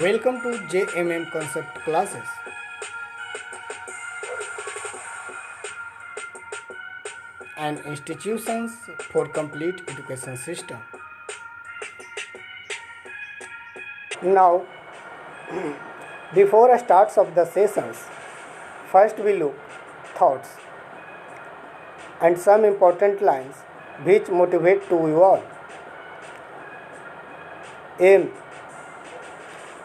Welcome to JMM Concept Classes, an institutions for complete education system. Now, before starts of the sessions, first we look thoughts and some important lines which motivate to you all. Aim.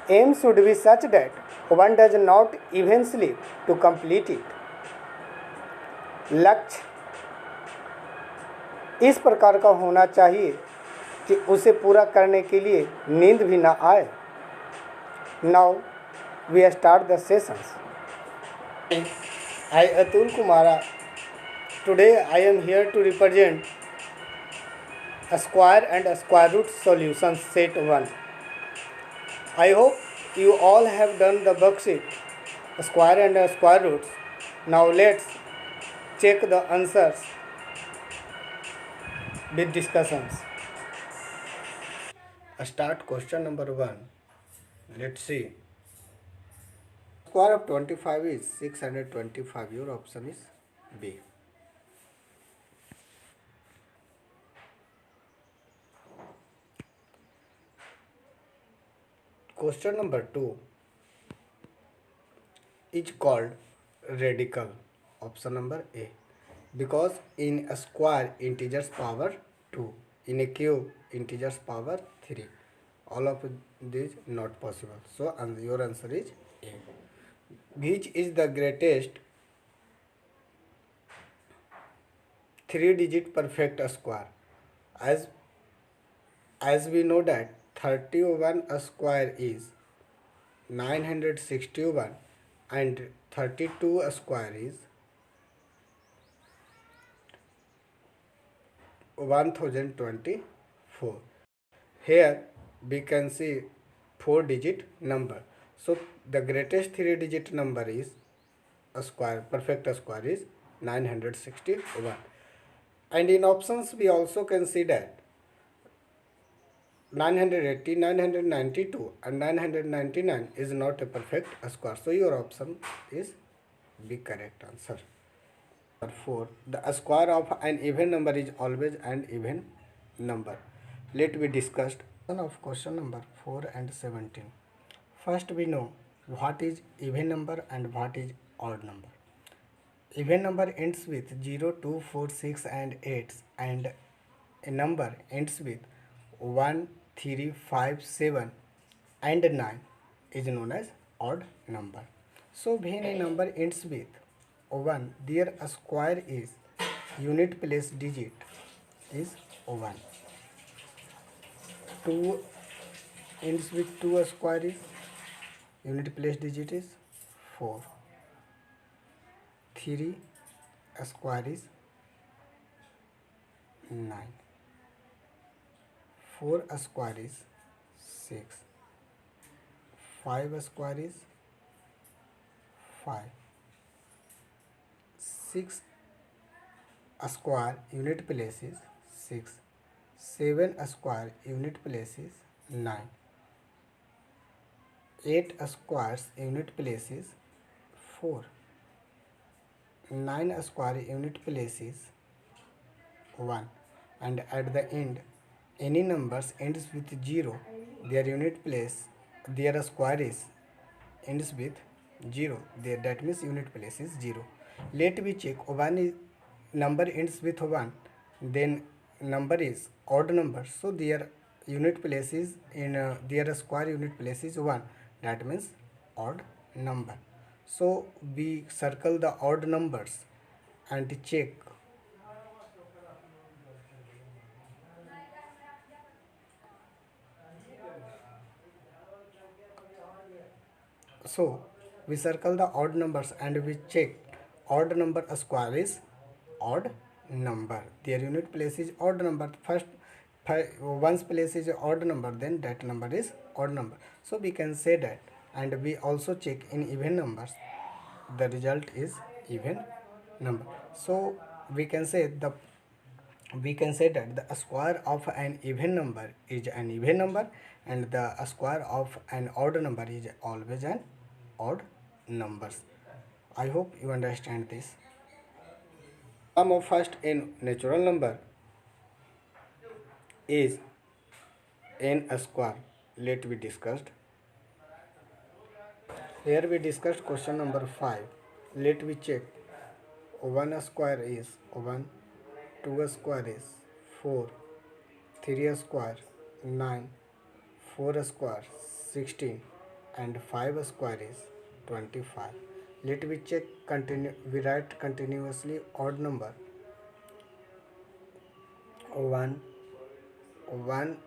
Aim should be such that one does not even sleep to complete it. लक्ष्य इस प्रकार का होना चाहिए कि उसे पूरा करने के लिए नींद भी ना आए. Now we start the sessions. I Atul Kumara. Today I am here to represent a square and a square root solutions set 1. I hope you all have done the worksheet square and square roots. Now let's check the answers with discussions. Start question number 1. Let's see. Square of 25 is 625. Your option is B. Question number 2 is called radical. Option number A. Because in a square integers power 2, in a cube integers power 3. All of these not possible. So your answer is A. Which is the greatest 3-digit perfect square? As we know that 31 square is 961 and 32 square is 1024. Here we can see 4-digit number. So the greatest 3-digit number is a square, perfect square is 961. And in options we also can see that 980, 992 and 999 is not a perfect square. So your option is the correct answer. 4. The square of an even number is always an even number. Let me discuss of question number 4 and 17. First we know what is even number and what is odd number. Even number ends with 0, 2, 4, 6 and 8 and a number ends with 1, 3, 5, 7 and 9 is known as odd number. So when a number ends with 1, their square is unit place digit is 1. 2 ends with 2 square is unit place digit is 4. 3 square is 9. 4 square is 6. 5 square is 5. 6 square unit place is 6. 7 square unit place is 9. 8 squares unit place is 4. 9 square unit place is 1. And at the end any numbers ends with 0, their unit place, their square is ends with 0, that means unit place is 0. Let me check. 1 is number ends with 1, then number is odd number, so their unit place is in their square unit place is 1, that means odd number. So we circle the odd numbers and check. So we circle the odd numbers and we check odd number square is odd number. Their unit place is odd number. First one's place is odd number, then that number is odd number. So we can say that, and we also check in even numbers. The result is even number. So we can say the we can say that the square of an even number is an even number and the square of an odd number is always an odd numbers. I hope you understand this. Sum of first n natural number is n square. Let be discussed. Here we discussed question number 5. Let we check. 1 square is 1, 2 square is 4, 3 square 9, 4 square 16 and 5 square is 25. Let me check we write continuously odd number 1, 1,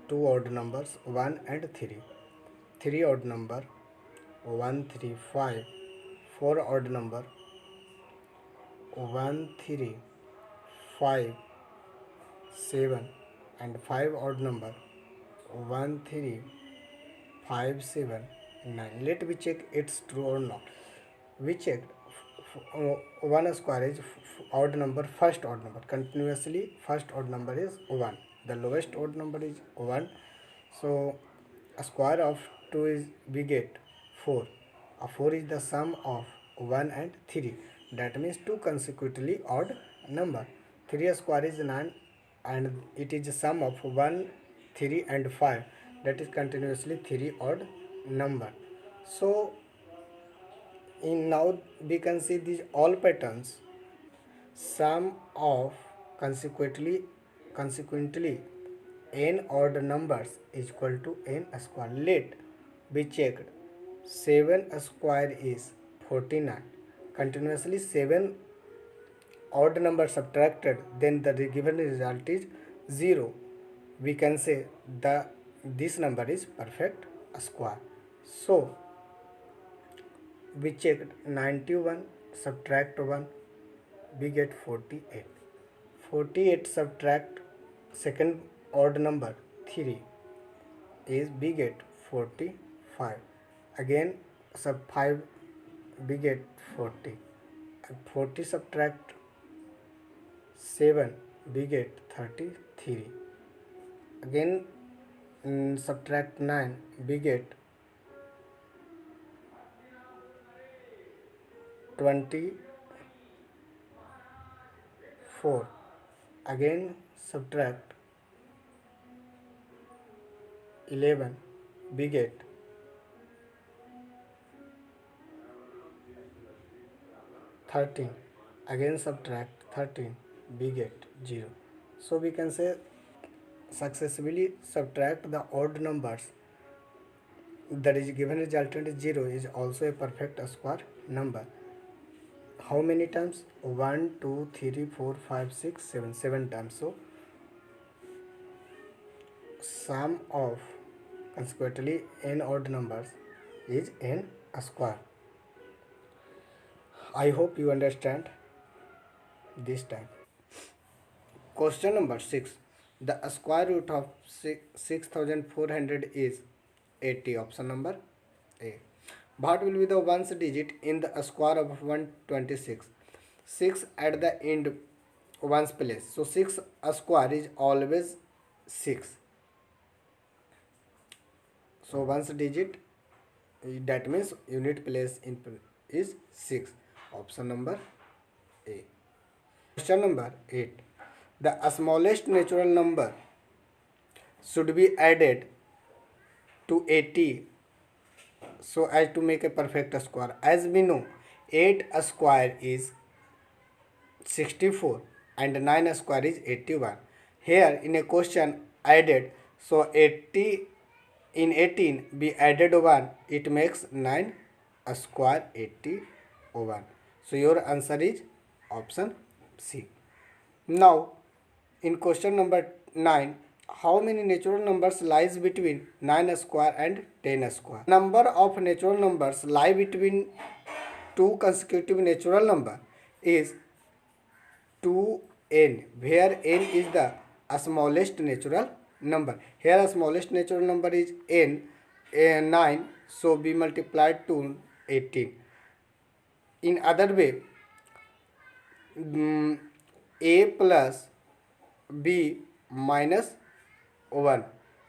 2 odd numbers 1 and 3, 3 odd number 1, 3, 5, 4 odd number 1, 3, 5, 7 and 5 odd number 1, 3, 5, 7, 9. Let me check it's true or not. We checked 1 square is odd number, first odd number. Continuously first odd number is 1. The lowest odd number is 1. So a square of 2 is we get 4. A 4 is the sum of 1 and 3. That means 2 consecutively odd number. 3 square is 9 and it is a sum of 1, 3 and 5. That is continuously 3 odd number. So in now we can see these all patterns. Sum of consequently n odd numbers is equal to n square. Let be checked. 7 square is 49. Continuously 7 odd numbers subtracted, then the given result is 0. We can say this number is perfect square. So we checked 91 subtract 1, we get 48. 48 subtract second odd number 3 is we get 45. Again sub 5 we get 40. 40 subtract 7 we get 33. Again subtract 9 we get 24. Again subtract 11 we get 13. Again subtract 13 we get 0. So we can say successfully subtract the odd numbers, that is given resultant is 0 is also a perfect square number. How many times? 1, 2, 3, 4, 5, 6, 7. 7 times. So sum of consequently n odd numbers is n square. I hope you understand this time. Question number 6. The square root of 6400 is 80. Option number A. What will be the ones digit in the square of 126? 6 at the end ones place. So 6 square is always 6. So ones digit, that means unit place in is 6. Option number A. Question number 8. The smallest natural number should be added to 80 so as to make a perfect square. As we know, 8 square is 64 and 9 square is 81. Here in a question added, so 80 in 18 we added 1, it makes 9 square 81. So your answer is option C. Now in question number 9, how many natural numbers lies between 9 square and 10 square? Number of natural numbers lie between two consecutive natural number is 2n, where n is the smallest natural number. Here smallest natural number is n, 9, so we multiplied to 18. In other way, a plus b minus 1.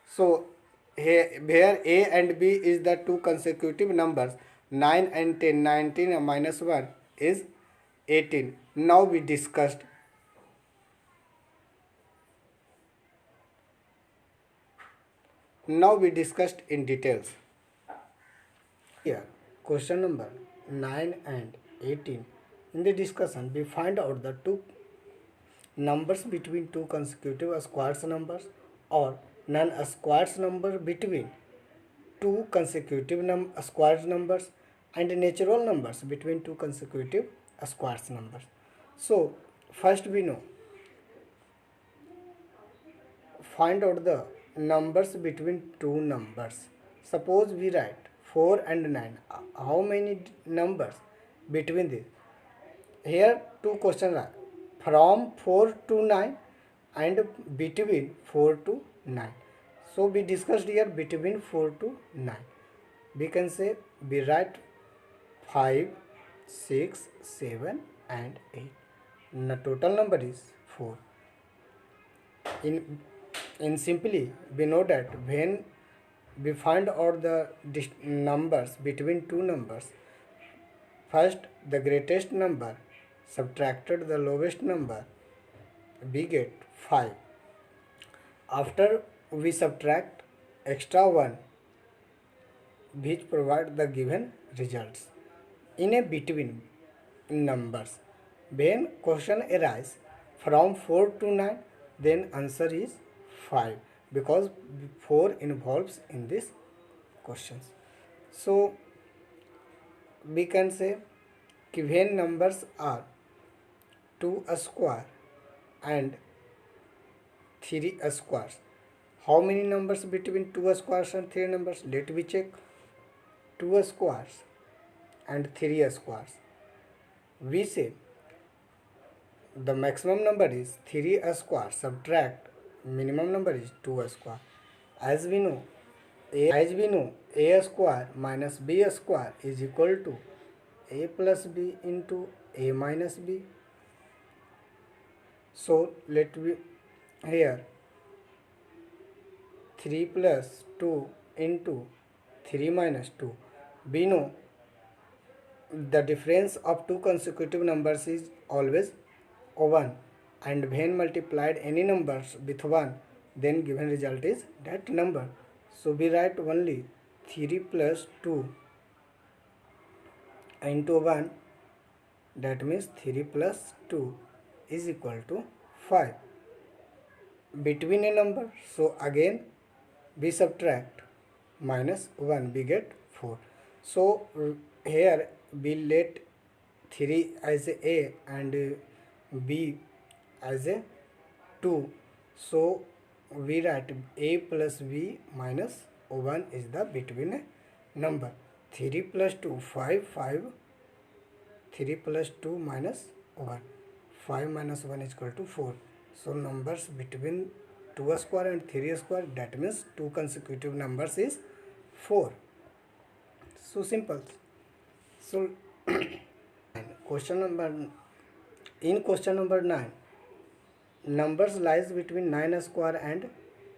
So here where a and b is the two consecutive numbers 9 and 10. 19 minus 1 is 18. Now we discussed in details. Here question number 9 and 18. In the discussion we find out the two numbers between two consecutive squares numbers or non-squares number between two consecutive squares numbers and natural numbers between two consecutive squares numbers. So first we know, find out the numbers between two numbers. Suppose we write 4 and 9. How many numbers between these? Here two questions are from 4 to 9 and between 4 to 9. So we discussed here between 4 to 9. We can say we write 5, 6, 7 and 8. The total number is 4. In simply we know that when we find out the numbers between two numbers, first the greatest number subtracted the lowest number, we get 5. After we subtract extra 1 which provide the given results. In a between numbers, when question arises from 4 to 9, then answer is 5 because 4 involves in this questions. So we can say when numbers are 2 square and 3 squares, how many numbers between 2 squares and 3 numbers? Let me check. 2 squares and 3 squares. We say the maximum number is 3 square, subtract minimum number is 2 square. As we know a square minus b square is equal to a plus b into a minus b. So let me here 3 plus 2 into 3 minus 2. We know the difference of two consecutive numbers is always 1, and when multiplied any numbers with 1, then given result is that number. So we write only 3 plus 2 into 1, that means 3 plus 2 is equal to 5 between a number. So again we subtract minus 1, we get 4. So here we let 3 as a and b as a 2. So we write a plus b minus 1 is the between a number. 3 plus 2 5, 5, 3 plus 2 minus 1, 5 minus 1 is equal to 4. So numbers between 2 square and 3 square, that means two consecutive numbers is 4. So simple. So question number 9, numbers lies between 9 square and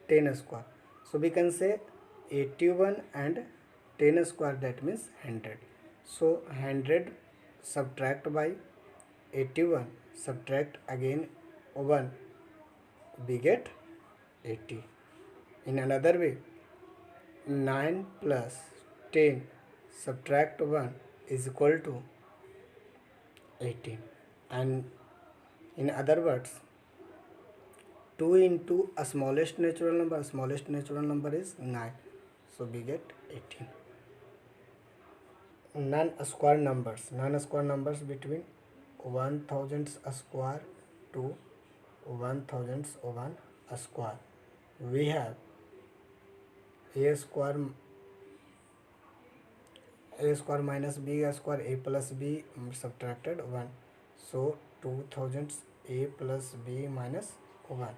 10 square. So we can say 81 and 10 square, that means 100. So 100 subtract by 81, subtract again 1, we get 80. In another way, 9 plus 10 subtract 1 is equal to 18. And in other words, 2 into a smallest natural number is 9. So we get 18. Non-square numbers between 1000 square to 1001 square. We have a square minus b square, a plus b subtracted 1. So 2000 a plus b minus 1.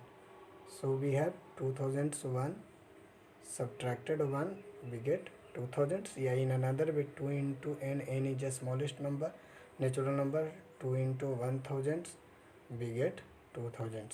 So we have 2001 subtracted 1, we get 2000. Yeah, in another way, 2 into n is the smallest number, natural number. 2 into 1000, we get 2000.